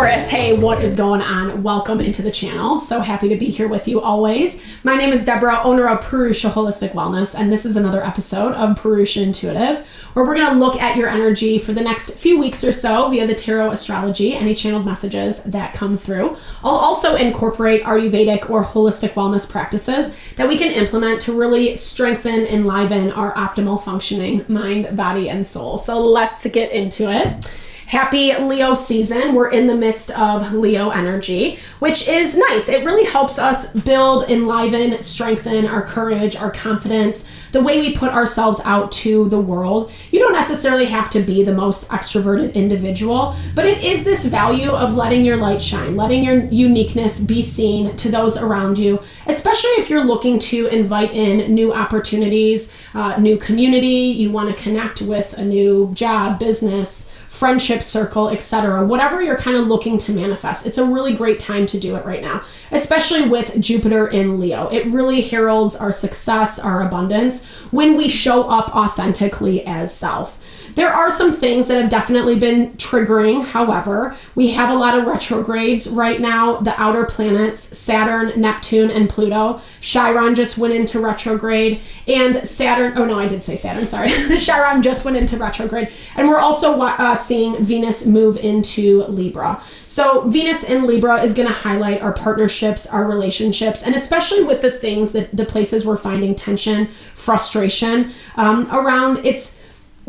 Taurus, hey, what is going on? Welcome into the channel. So happy to be here with you always. My name is Deborah, owner of Purusha Holistic Wellness, and this is another episode of Purusha Intuitive, where we're going to look at your energy for the next few weeks or so via the tarot astrology, any channeled messages that come through. I'll also incorporate Ayurvedic or holistic wellness practices that we can implement to really strengthen, enliven our optimal functioning mind, body, and soul. So let's get into it. Happy Leo season. We're in the midst of Leo energy, which is nice. It really helps us build, enliven, strengthen our courage, our confidence, the way we put ourselves out to the world. You don't necessarily have to be the most extroverted individual, but it is this value of letting your light shine, letting your uniqueness be seen to those around you, especially if you're looking to invite in new opportunities, new community, you want to connect with a new job, business, friendship circle, etc. Whatever you're kind of looking to manifest, it's a really great time to do it right now, especially with Jupiter in Leo. It really heralds our success, our abundance, when we show up authentically as self. There are some things that have definitely been triggering. However, we have a lot of retrogrades right now. The outer planets, Saturn, Neptune, and Pluto. Chiron just went into retrograde, and Saturn, oh no, I did say Saturn, sorry. Chiron just went into retrograde, and we're also seeing Venus move into Libra. So Venus in Libra is going to highlight our partnerships, our relationships, and especially with the things that the places we're finding tension, frustration around. It's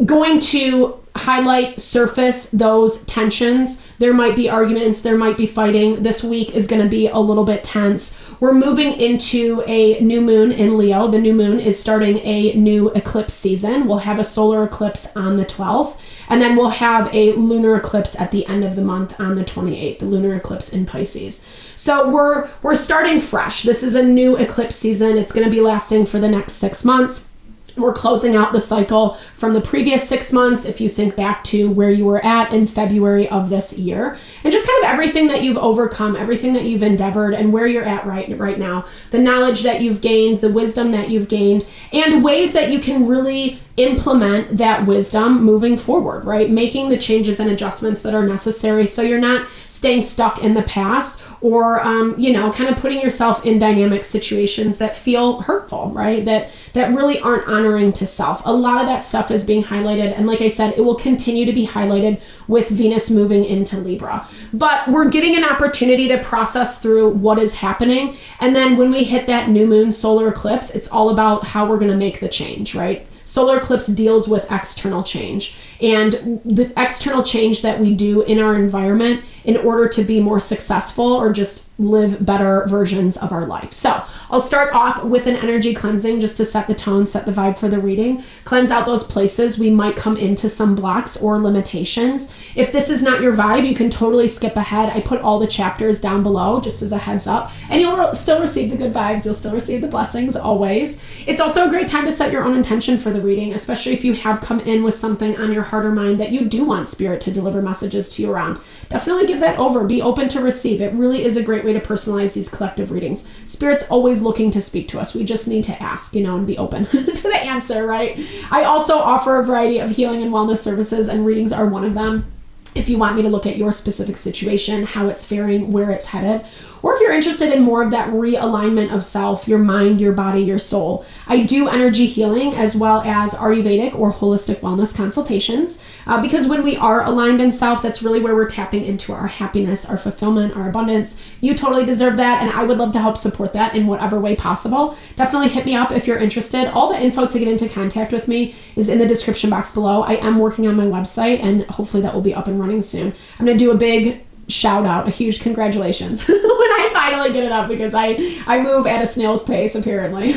going to highlight, surface those tensions. There might be arguments, there might be fighting. This week is going to be a little bit tense. We're moving into a new moon in Leo. The new moon is starting a new eclipse season. We'll have a solar eclipse on the 12th, and then we'll have a lunar eclipse at the end of the month on the 28th, the lunar eclipse in Pisces. So we're starting fresh. This is a new eclipse season. It's going to be lasting for the next 6 months. We're closing out the cycle from the previous 6 months, if you think back to where you were at in February of this year, and just kind of everything that you've overcome, everything that you've endeavored, and where you're at right now, the knowledge that you've gained, the wisdom that you've gained, and ways that you can really implement that wisdom moving forward, right? Making the changes and adjustments that are necessary so you're not staying stuck in the past or, kind of putting yourself in dynamic situations that feel hurtful, right? That really aren't honoring to self. A lot of that stuff is being highlighted. And like I said, it will continue to be highlighted with Venus moving into Libra. But we're getting an opportunity to process through what is happening. And then when we hit that new moon solar eclipse, it's all about how we're going to make the change, right? Solar eclipse deals with external change, and the external change that we do in our environment in order to be more successful or just live better versions of our life. So I'll start off with an energy cleansing just to set the tone, set the vibe for the reading, cleanse out those places we might come into some blocks or limitations. If this is not your vibe, you can totally skip ahead. I put all the chapters down below just as a heads up, and you'll still receive the good vibes. You'll still receive the blessings always. It's also a great time to set your own intention for the reading, especially if you have come in with something on your heart or mind that you do want Spirit to deliver messages to you around. Definitely give that over. Be open to receive. It really is a great way to personalize these collective readings. Spirit's always looking to speak to us. We just need to ask, and be open to the answer, right? I also offer a variety of healing and wellness services, and readings are one of them. If you want me to look at your specific situation, how it's faring, where it's headed, or if you're interested in more of that realignment of self, your mind, your body, your soul, I do energy healing as well as Ayurvedic or holistic wellness consultations, because when we are aligned in self, that's really where we're tapping into our happiness, our fulfillment, our abundance. You totally deserve that, and I would love to help support that in whatever way possible. Definitely hit me up if you're interested. All the info to get into contact with me is in the description box below. I am working on my website, and hopefully that will be up and running soon. I'm going to do a big shout out, a huge congratulations when I finally get it up, because I move at a snail's pace apparently.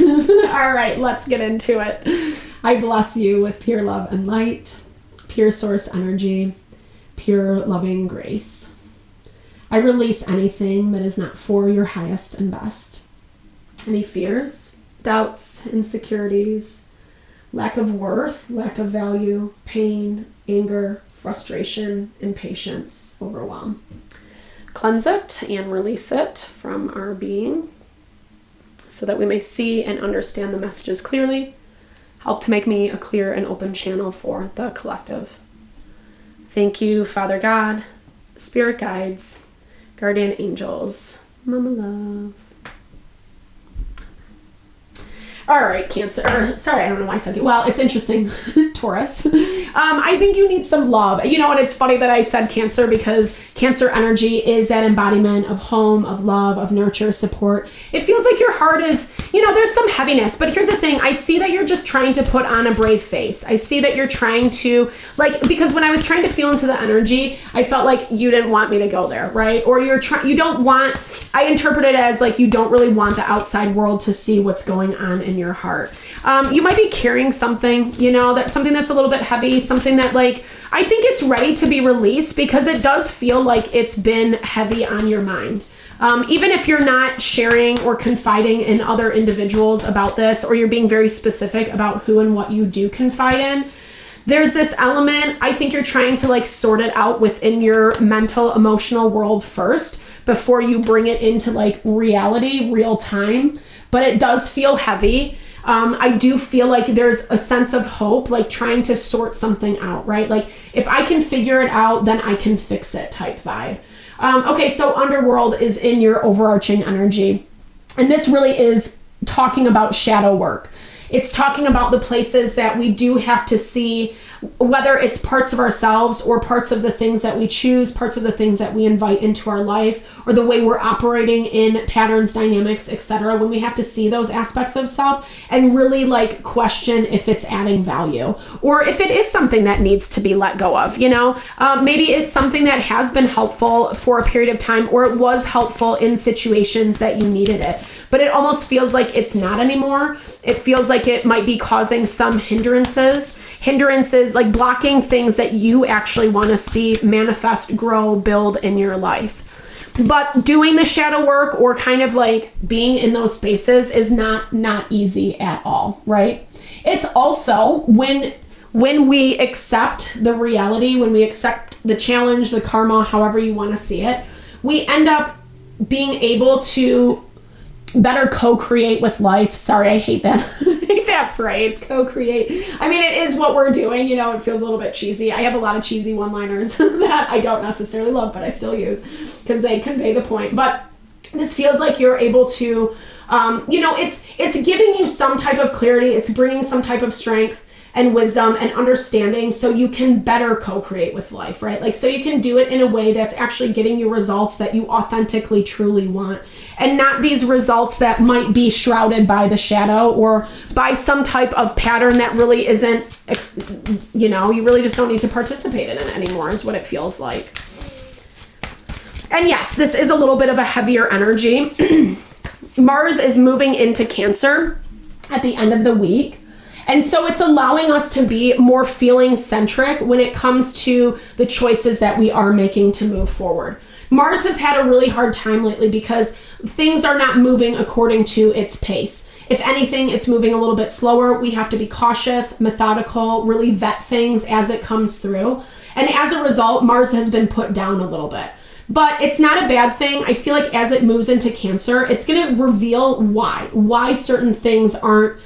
All right, let's get into it. I bless you with pure love and light, pure source energy, pure loving grace. I release anything that is not for your highest and best. Any fears, doubts, insecurities, lack of worth, lack of value, pain, anger, frustration, impatience, overwhelm. Cleanse it and release it from our being so that we may see and understand the messages clearly. Help to make me a clear and open channel for the collective. Thank you, Father God, Spirit guides, Guardian angels. Mama love. All right, Cancer. Sorry, I don't know why I said it. Well, it's interesting. Taurus. I think you need some love. You know, and it's funny that I said Cancer because Cancer energy is that embodiment of home, of love, of nurture, support. It feels like your heart is, you know, there's some heaviness. But here's the thing. I see that you're just trying to put on a brave face. I see that you're trying to, like, because when I was trying to feel into the energy, I felt like you didn't want me to go there, right? Or you don't want, I interpret it as like you don't really want the outside world to see what's going on in your heart. You might be carrying something, you know, that's something that's a little bit heavy, something that like, I think it's ready to be released because it does feel like it's been heavy on your mind. Even if you're not sharing or confiding in other individuals about this, or you're being very specific about who and what you do confide in, there's this element, I think you're trying to like sort it out within your mental, emotional world first before you bring it into like reality, real time. But it does feel heavy. I do feel like there's a sense of hope, like trying to sort something out, right? Like if I can figure it out, then I can fix it type vibe. Okay, so Underworld is in your overarching energy. And this really is talking about shadow work. It's talking about the places that we do have to see, whether it's parts of ourselves or parts of the things that we choose, parts of the things that we invite into our life, or the way we're operating in patterns, dynamics, etc. When we have to see those aspects of self and really like question if it's adding value or if it is something that needs to be let go of, you know, maybe it's something that has been helpful for a period of time, or it was helpful in situations that you needed it, but it almost feels like it's not anymore. It feels like it might be causing some hindrances, like blocking things that you actually want to see manifest, grow, build in your life. But doing the shadow work or kind of like being in those spaces is not easy at all, right? It's also when we accept the reality, when we accept the challenge, the karma, however you want to see it, we end up being able to better co-create with life. Sorry, I hate that. I hate that phrase, co-create. I mean, it is what we're doing, you know, it feels a little bit cheesy. I have a lot of cheesy one-liners that I don't necessarily love, but I still use because they convey the point. But this feels like you're able to, you know, it's giving you some type of clarity. It's bringing some type of strength and wisdom and understanding so you can better co-create with life, right? Like, so you can do it in a way that's actually getting you results that you authentically, truly want, and not these results that might be shrouded by the shadow or by some type of pattern that really isn't, you know, you really just don't need to participate in it anymore is what it feels like. And yes, this is a little bit of a heavier energy. Mars is moving into Cancer at the end of the week. And so it's allowing us to be more feeling centric when it comes to the choices that we are making to move forward. Mars has had a really hard time lately because things are not moving according to its pace. If anything, it's moving a little bit slower. We have to be cautious, methodical, really vet things as it comes through. And as a result, Mars has been put down a little bit. But it's not a bad thing. I feel like as it moves into Cancer, it's going to reveal why certain things aren't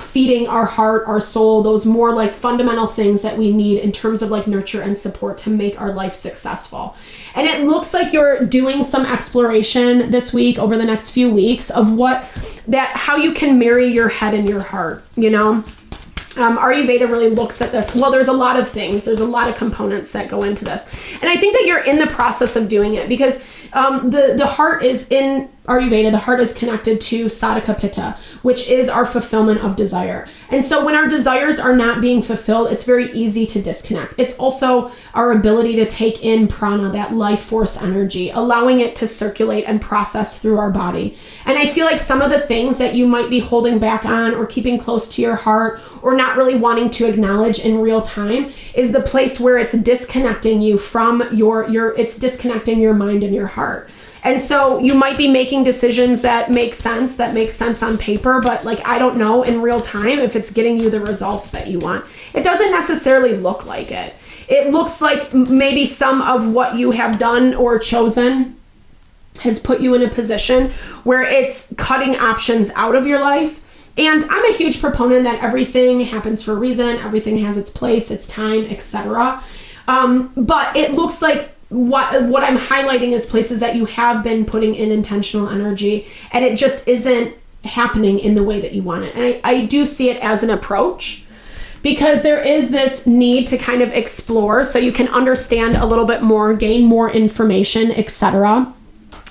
feeding our heart, our soul, those more like fundamental things that we need in terms of like nurture and support to make our life successful. And it looks like you're doing some exploration this week, over the next few weeks, of how you can marry your head and your heart, you know? Ayurveda really looks at this. Well, there's a lot of things. There's a lot of components that go into this. And I think that you're in the process of doing it because the heart is in Ayurveda, the heart is connected to Sadhaka Pitta, which is our fulfillment of desire. And so when our desires are not being fulfilled, it's very easy to disconnect. It's also our ability to take in prana, that life force energy, allowing it to circulate and process through our body. And I feel like some of the things that you might be holding back on or keeping close to your heart or not really wanting to acknowledge in real time is the place where it's disconnecting you from it's disconnecting your mind and your heart. And so you might be making decisions that make sense on paper, but like, I don't know in real time if it's getting you the results that you want. It doesn't necessarily look like it. It looks like maybe some of what you have done or chosen has put you in a position where it's cutting options out of your life. And I'm a huge proponent that everything happens for a reason, everything has its place, its time, etc. But it looks like what I'm highlighting is places that you have been putting in intentional energy and it just isn't happening in the way that you want it. And I do see it as an approach, because there is this need to kind of explore so you can understand a little bit more, gain more information, etc.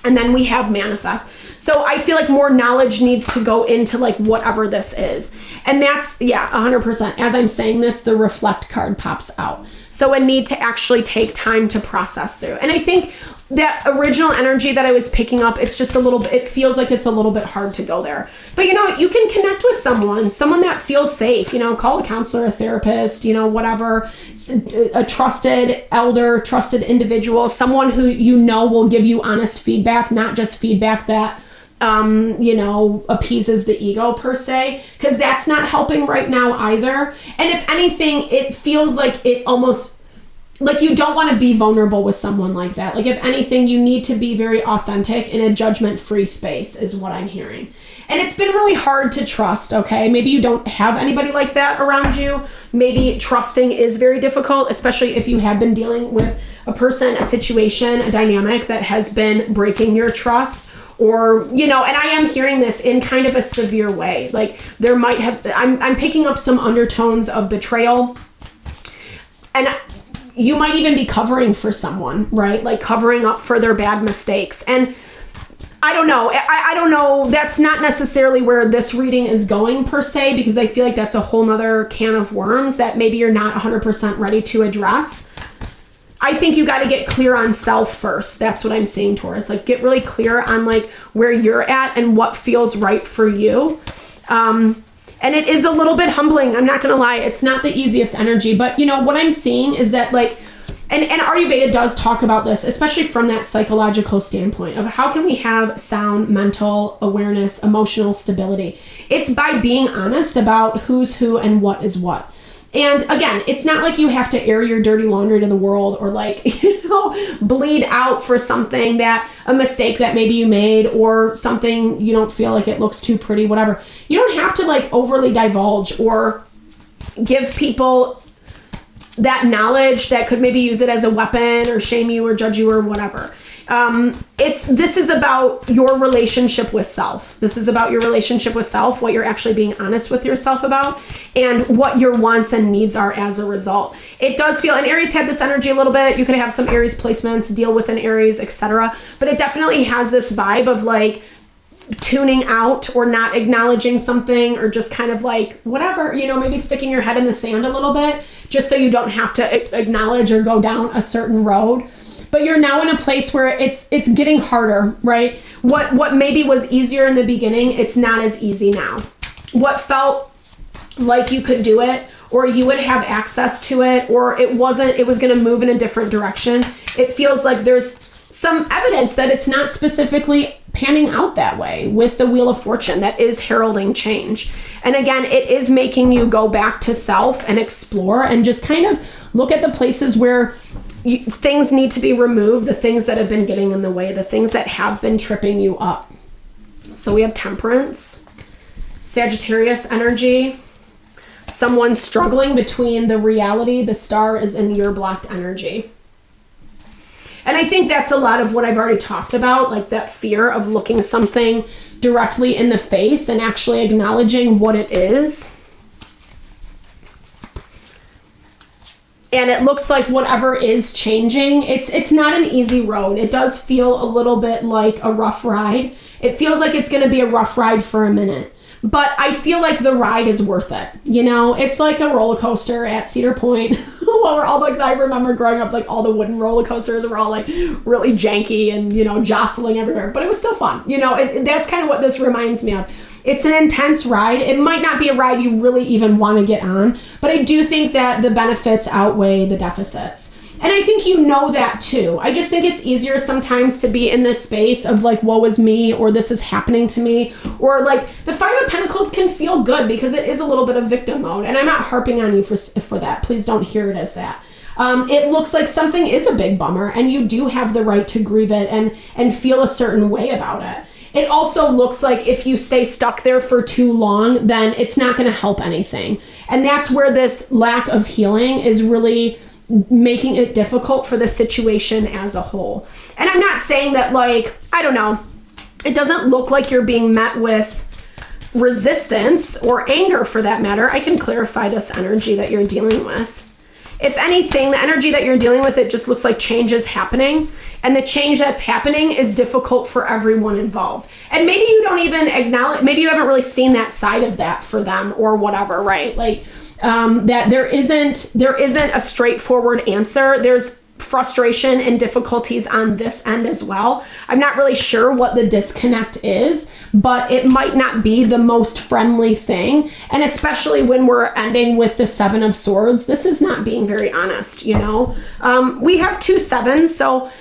And then we have manifest. So I feel like more knowledge needs to go into like whatever this is. And that's, yeah, 100%. As I'm saying this, the reflect card pops out. So a need to actually take time to process through. And I think that original energy that I was picking up, it's just a little bit, it feels like it's a little bit hard to go there. But you know, you can connect with someone that feels safe, you know, call a counselor, a therapist, you know, whatever, a trusted elder, trusted individual, someone who you know will give you honest feedback, not just feedback that you know, appeases the ego per se, because that's not helping right now either. And if anything, it feels like it almost, like you don't want to be vulnerable with someone like that. Like if anything, you need to be very authentic in a judgment-free space is what I'm hearing. And it's been really hard to trust, okay? Maybe you don't have anybody like that around you. Maybe trusting is very difficult, especially if you have been dealing with a person, a situation, a dynamic that has been breaking your trust. Or, you know, and I am hearing this in kind of a severe way. Like there might have, I'm picking up some undertones of betrayal. And you might even be covering for someone, right? Like covering up for their bad mistakes. And I don't know. I don't know. That's not necessarily where this reading is going per se, because I feel like that's a whole nother can of worms that maybe you're not 100% ready to address. I think you got to get clear on self first. That's what I'm saying, Taurus. Like get really clear on like where you're at and what feels right for you. And it is a little bit humbling. I'm not going to lie. It's not the easiest energy, but you know, what I'm seeing is that like, and Ayurveda does talk about this, especially from that psychological standpoint of how can we have sound mental awareness, emotional stability. It's by being honest about who's who and what is what. And again, it's not like you have to air your dirty laundry to the world or like, you know, bleed out for something that, a mistake that maybe you made or something you don't feel like it looks too pretty, whatever. You don't have to like overly divulge or give people that knowledge that could maybe use it as a weapon or shame you or judge you or whatever. This is about your relationship with self. This is about your relationship with self, what you're actually being honest with yourself about, and what your wants and needs are as a result. It does feel, and Aries had this energy a little bit. You could have some Aries placements, deal with an Aries, etc. But it definitely has this vibe of like tuning out or not acknowledging something or just kind of like whatever, you know, maybe sticking your head in the sand a little bit just so you don't have to acknowledge or go down a certain road. But you're now in a place where it's getting harder, right? What maybe was easier in the beginning, it's not as easy now. What felt like you could do it or you would have access to it or it was going to move in a different direction. It feels like there's some evidence that it's not specifically panning out that way with the Wheel of Fortune that is heralding change. And again, it is making you go back to self and explore and just kind of look at the places where things need to be removed, the things that have been getting in the way, the things that have been tripping you up. So we have Temperance, Sagittarius energy, someone struggling between the reality, the star is in your blocked energy. And I think that's a lot of what I've already talked about, like that fear of looking something directly in the face and actually acknowledging what it is. And it looks like whatever is changing, it's not an easy road. It does feel a little bit like a rough ride. It feels like it's going to be a rough ride for a minute. But I feel like the ride is worth it. You know, it's like a roller coaster at Cedar Point. Well, we're all like, I remember growing up, like all the wooden roller coasters were all like really janky and, you know, jostling everywhere. But it was still fun. You know, that's kind of what this reminds me of. It's an intense ride. It might not be a ride you really even want to get on, but I do think that the benefits outweigh the deficits. And I think you know that too. I just think it's easier sometimes to be in this space of like, woe is me, or this is happening to me, or like the Five of Pentacles can feel good because it is a little bit of victim mode. And I'm not harping on you for that. Please don't hear it as that. It looks like something is a big bummer and you do have the right to grieve it and feel a certain way about it. It also looks like if you stay stuck there for too long, then it's not going to help anything. And that's where this lack of healing is really making it difficult for the situation as a whole. And I'm not saying that, like, I don't know, it doesn't look like you're being met with resistance or anger for that matter. I can clarify this energy that you're dealing with. If anything, the energy that you're dealing with, it just looks like change is happening, and the change that's happening is difficult for everyone involved. And maybe you don't even acknowledge, maybe you haven't really seen that side of that for them or whatever, right? Like that there isn't a straightforward answer. There's frustration and difficulties on this end as well. I'm not really sure what the disconnect is, but it might not be the most friendly thing. And especially when we're ending with the 7 of Swords, this is not being very honest, you know? We have 2 sevens, so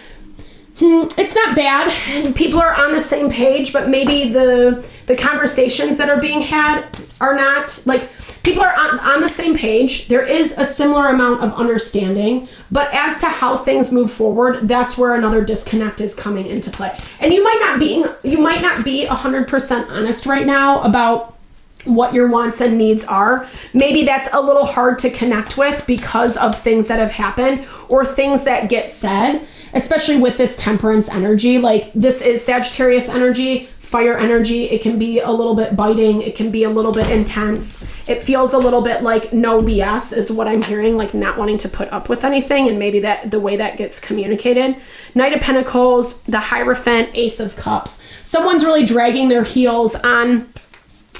it's not bad. People are on the same page, but maybe the conversations that are being had are not, like, people are on the same page. There is a similar amount of understanding, but as to how things move forward, that's where another disconnect is coming into play. And you might not be 100% honest right now about what your wants and needs are. Maybe that's a little hard to connect with because of things that have happened or things that get said, especially with this Temperance energy. Like, this is Sagittarius energy, fire energy. It can be a little bit biting. It can be a little bit intense. It feels a little bit like no BS is what I'm hearing, like not wanting to put up with anything, and maybe that the way that gets communicated. Knight of Pentacles, the Hierophant, Ace of Cups. Someone's really dragging their heels on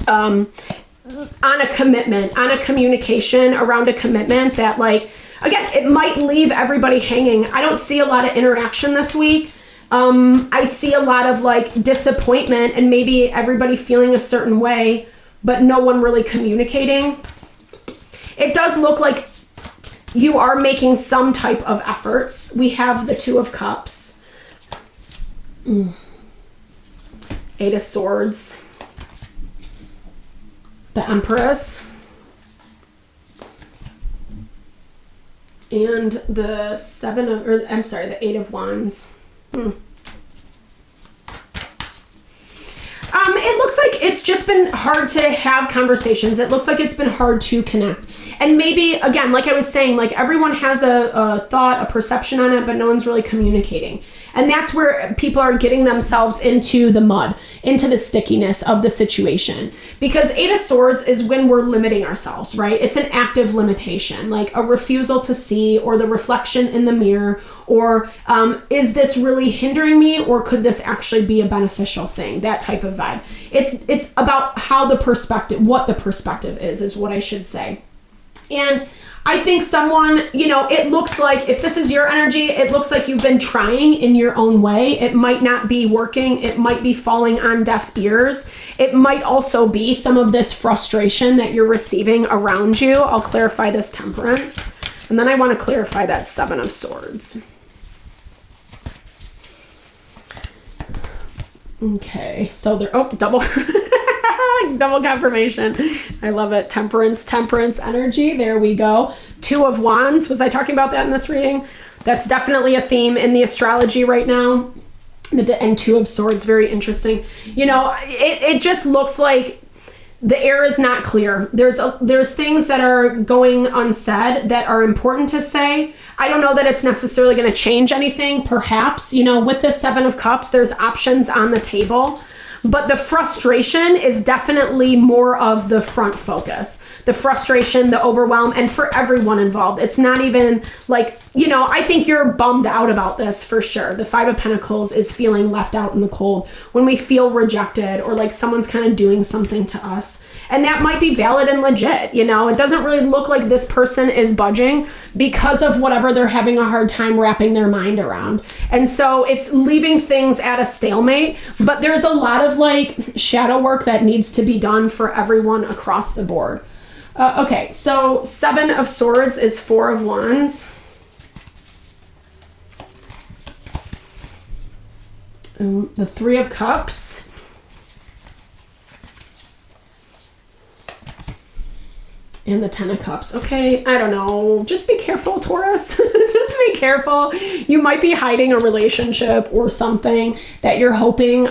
a commitment, on a communication around a commitment that, like, again, it might leave everybody hanging. I don't see a lot of interaction this week. I see a lot of, like, disappointment and maybe everybody feeling a certain way, but no one really communicating. It does look like you are making some type of efforts. We have the 2 of Cups. 8 of Swords. The Empress. And the the 8 of Wands. It looks like it's just been hard to have conversations. It looks like it's been hard to connect. And maybe, again, like I was saying, like, everyone has a thought, a perception on it, but no one's really communicating. And that's where people are getting themselves into the mud, into the stickiness of the situation. Because 8 of Swords is when we're limiting ourselves, right? It's an active limitation, like a refusal to see, or the reflection in the mirror, or is this really hindering me, or could this actually be a beneficial thing? That type of vibe. It's about how the perspective, what the perspective is what I should say. And I think someone, you know, it looks like, if this is your energy, it looks like you've been trying in your own way. It might not be working. It might be falling on deaf ears. It might also be some of this frustration that you're receiving around you. I'll clarify this Temperance. And then I want to clarify that 7 of Swords. Okay, so they're, double. Double confirmation. I love it. Temperance energy. There we go. 2 of Wands. Was I talking about that in this reading? That's definitely a theme in the astrology right now. And 2 of Swords. Very interesting. You know, it just looks like the air is not clear. There's things that are going unsaid that are important to say. I don't know that it's necessarily going to change anything. Perhaps, you know, with the 7 of Cups, there's options on the table. But the frustration is definitely more of the front focus. The frustration, the overwhelm, and for everyone involved. It's not even like, you know, I think you're bummed out about this for sure. The 5 of Pentacles is feeling left out in the cold when we feel rejected, or like someone's kind of doing something to us. And that might be valid and legit, you know. It doesn't really look like this person is budging because of whatever they're having a hard time wrapping their mind around. And so it's leaving things at a stalemate, but there's a lot of, like, shadow work that needs to be done for everyone across the board. Okay, so 7 of Swords is 4 of Wands. The 3 of Cups. And the 10 of Cups. Okay, I don't know. Just be careful, Taurus. Just be careful. You might be hiding a relationship or something that you're hoping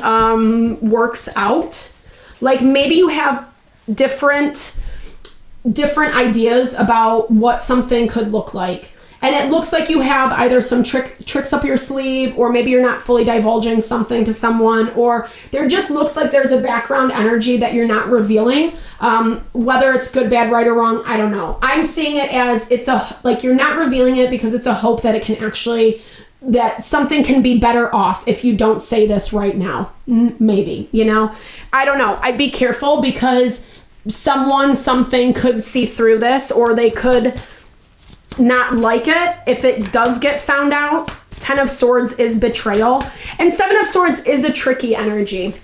works out. Like, maybe you have different ideas about what something could look like. And it looks like you have either some tricks up your sleeve, or maybe you're not fully divulging something to someone, or there just looks like there's a background energy that you're not revealing. Whether it's good, bad, right, or wrong, I don't know. I'm seeing it as like you're not revealing it because it's a hope that it can actually, that something can be better off if you don't say this right now. Maybe, I don't know. I'd be careful because something could see through this, or they could not like it if it does get found out. 10 of Swords is betrayal, and 7 of Swords is a tricky energy.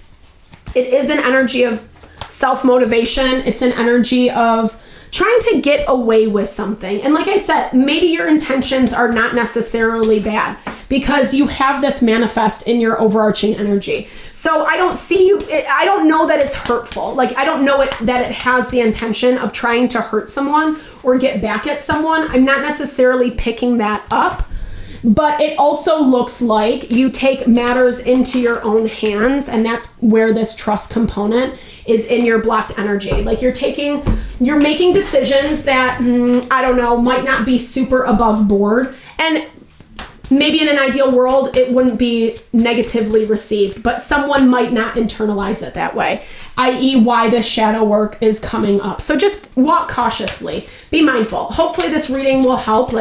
It is an energy of self-motivation. It's an energy of trying to get away with something. And like I said, maybe your intentions are not necessarily bad because you have this manifest in your overarching energy. So I don't see you, I don't know that it's hurtful. Like, I don't know that it has the intention of trying to hurt someone or get back at someone. I'm not necessarily picking that up. But it also looks like you take matters into your own hands, and that's where this trust component is in your blocked energy. Like you're making decisions that, I don't know, might not be super above board. And maybe in an ideal world, it wouldn't be negatively received, but someone might not internalize it that way, i.e. why this shadow work is coming up. So just walk cautiously, be mindful. Hopefully this reading will help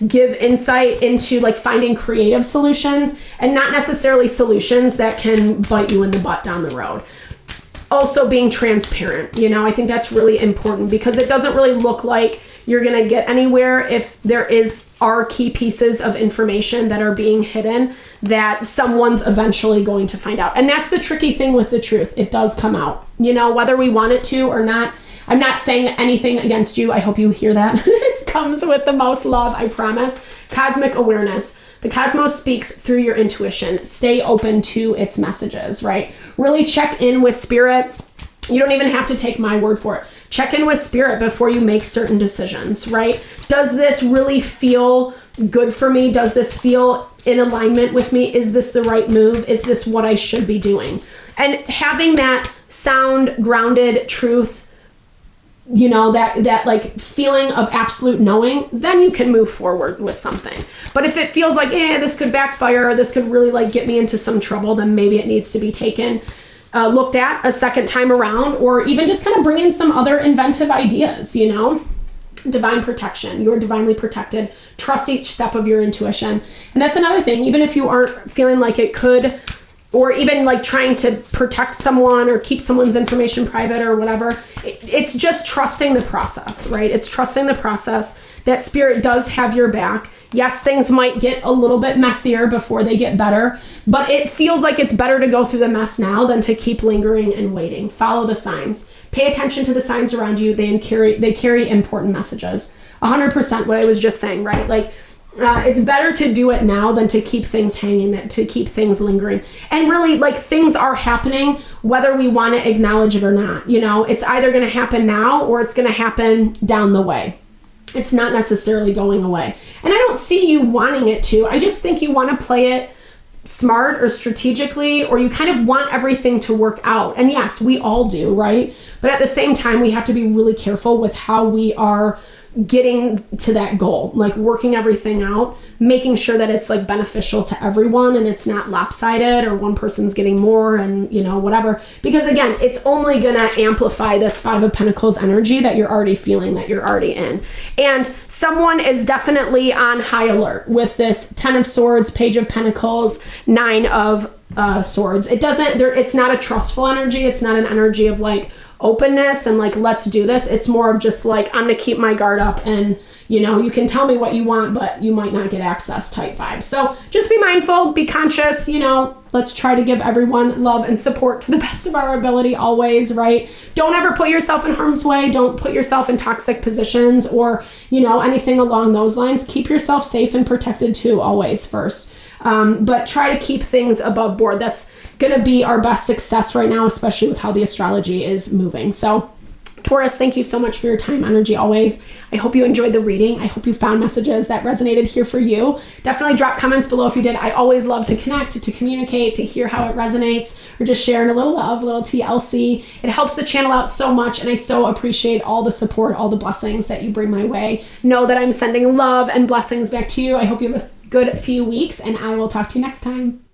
give insight into finding creative solutions and not necessarily solutions that can bite you in the butt down the road. Also being transparent, I think that's really important because it doesn't really look like you're going to get anywhere if there are key pieces of information that are being hidden that someone's eventually going to find out. And that's the tricky thing with the truth. It does come out, whether we want it to or not. I'm not saying anything against you. I hope you hear that. It comes with the most love, I promise. Cosmic awareness. The cosmos speaks through your intuition. Stay open to its messages, right? Really check in with spirit. You don't even have to take my word for it. Check in with spirit before you make certain decisions, right? Does this really feel good for me? Does this feel in alignment with me? Is this the right move? Is this what I should be doing? And having that sound, grounded truth, that feeling of absolute knowing, then you can move forward with something. But if it feels like, this could backfire, or this could really get me into some trouble, then maybe it needs to be looked at a second time around, or even just kind of bring in some other inventive ideas, Divine protection. You're divinely protected. Trust each step of your intuition. And that's another thing, even if you aren't feeling like it could, or even trying to protect someone or keep someone's information private or whatever, it's just trusting the process, right? It's trusting the process that spirit does have your back. Yes, things might get a little bit messier before they get better, but it feels like it's better to go through the mess now than to keep lingering and waiting. Follow the signs. Pay attention to the signs around you. They carry important messages. 100% what I was just saying, right? It's better to do it now than to keep things hanging, to keep things lingering. And really, things are happening whether we want to acknowledge it or not. It's either going to happen now or it's going to happen down the way. It's not necessarily going away. And I don't see you wanting it to. I just think you want to play it smart or strategically, or you kind of want everything to work out. And yes, we all do, right? But at the same time, we have to be really careful with how we are getting to that goal, working everything out, making sure that it's beneficial to everyone and it's not lopsided or one person's getting more and whatever, because again, it's only gonna amplify this 5 of Pentacles energy that you're already feeling, that you're already in. And someone is definitely on high alert with this 10 of Swords, Page of Pentacles, 9 of Swords. It's not a trustful energy. It's not an energy of openness and let's do this. It's more of just I'm gonna keep my guard up and you can tell me what you want, but you might not get access type vibe. So just be mindful, be conscious, let's try to give everyone love and support to the best of our ability always, right? Don't ever put yourself in harm's way. Don't put yourself in toxic positions or anything along those lines. Keep yourself safe and protected too, always first. But try to keep things above board. That's going to be our best success right now, especially with how the astrology is moving. So Taurus, thank you so much for your time, energy always. I hope you enjoyed the reading. I hope you found messages that resonated here for you. Definitely drop comments below if you did. I always love to connect, to communicate, to hear how it resonates, or just sharing a little love, a little TLC. It helps the channel out so much, and I so appreciate all the support, all the blessings that you bring my way. Know that I'm sending love and blessings back to you. I hope you have a good few weeks, and I will talk to you next time.